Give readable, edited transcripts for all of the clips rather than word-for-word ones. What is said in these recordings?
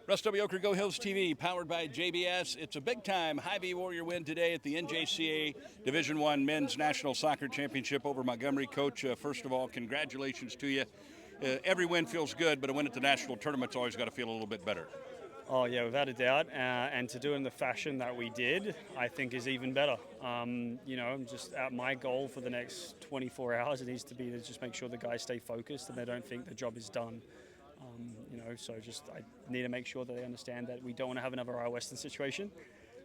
Russ W. Oker, Go Hills TV, powered by JBS. It's a big-time Hy-Vee Warrior win today at the NJCAA Division I Men's National Soccer Championship over Montgomery. Coach, first of all, congratulations to you. Every win feels good, but a win at the national tournament's always got to feel a little bit better. Oh yeah, without a doubt, and to do it in the fashion that we did, I think is even better. Just my goal for the next 24 hours, it needs to be to just make sure the guys stay focused and they don't think the job is done. I need to make sure that they understand that we don't want to have another Western situation.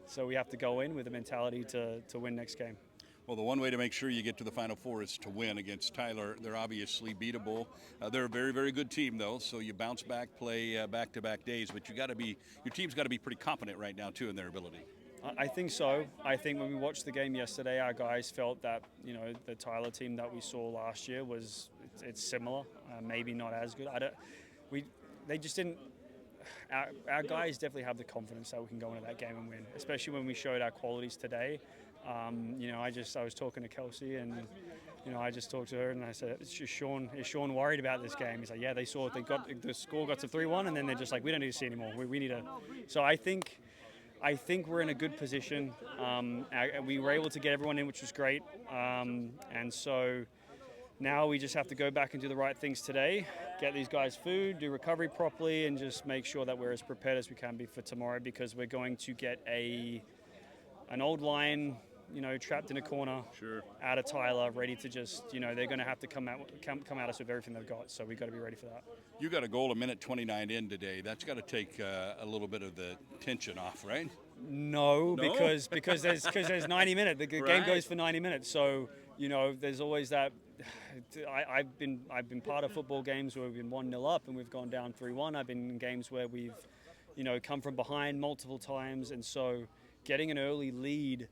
So we have to go in with a mentality to win next game. Well, the one way to make sure you get to the Final Four is to win against Tyler. They're obviously beatable. They're a very, very good team, though. So you bounce back, play back-to-back days. But your team's got to be pretty confident right now too in their ability. I think so. I think when we watched the game yesterday, our guys felt that the Tyler team that we saw last year it's similar, maybe not as good. They just didn't. Our guys definitely have the confidence that we can go into that game and win, especially when we showed our qualities today. I was talking to Kelsey and I just talked to her and I said, is Sean worried about this game? He's like, yeah, the score got to 3-1 and then they're just like, we don't need to see anymore. We need to. So I think we're in a good position. We were able to get everyone in, which was great. And so now we just have to go back and do the right things today, get these guys food, do recovery properly, and just make sure that we're as prepared as we can be for tomorrow, because we're going to get an old line, trapped in a corner, sure, out of Tyler, ready to just, they're going to have to come at us with everything they've got. So we've got to be ready for that. You got a goal a minute 29 in today. That's got to take a little bit of the tension off, right? No? because there's 90 minutes. The game goes for 90 minutes. So there's always that. I've been part of football games where we've been 1-0 up and we've gone down 3-1. I've been in games where we've come from behind multiple times, and so getting an early lead,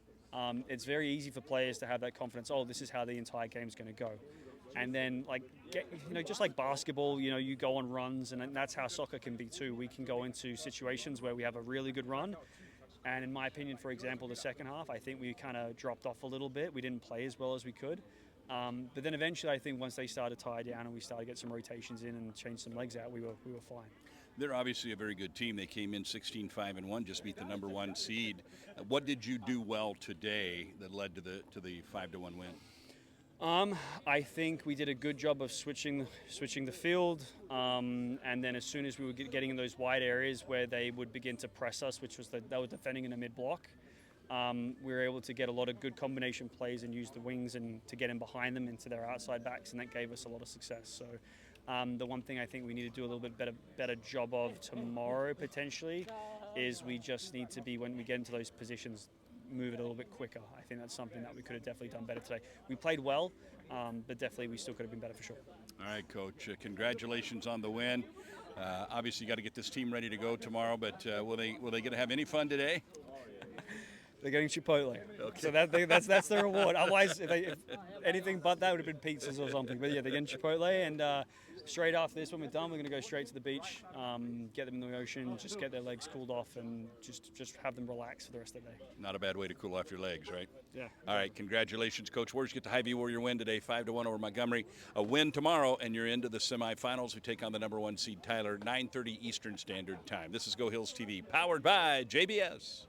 it's very easy for players to have that confidence. Oh, this is how the entire game's going to go. And then, just like basketball, you go on runs, and that's how soccer can be too. We can go into situations where we have a really good run. And in my opinion, for example, the second half, I think we kind of dropped off a little bit. We didn't play as well as we could. But then eventually, I think once they started to tie down and we started to get some rotations in and change some legs out, we were fine. They're obviously a very good team. They came in 16-5-1, just beat the number one seed. What did you do well today that led to the 5-1 win? I think we did a good job of switching the field, and then as soon as we were getting in those wide areas where they would begin to press us, which was they were defending in a mid block. We were able to get a lot of good combination plays and use the wings and to get in behind them into their outside backs, and that gave us a lot of success. So the one thing I think we need to do a little bit better job of tomorrow potentially is we just need to be, when we get into those positions, move it a little bit quicker. I think that's something that we could have definitely done better today. We played well, but definitely we still could have been better for sure. All right, Coach. Congratulations on the win. Obviously, you got to get this team ready to go tomorrow. But will they get to have any fun today? They're getting Chipotle, okay. So that's the reward. Otherwise, if anything but that would have been pizzas or something. But yeah, they're getting Chipotle, and straight after this, when we're done, we're going to go straight to the beach, get them in the ocean, just get their legs cooled off, and just have them relax for the rest of the day. Not a bad way to cool off your legs, right? Yeah. All right, congratulations, Coach. Warriors get the Hy-Vee Warrior win today, 5-1 over Montgomery. A win tomorrow, and you're into the semifinals. We take on the number one seed Tyler, 9:30 Eastern Standard Time. This is Go Hills TV, powered by JBS.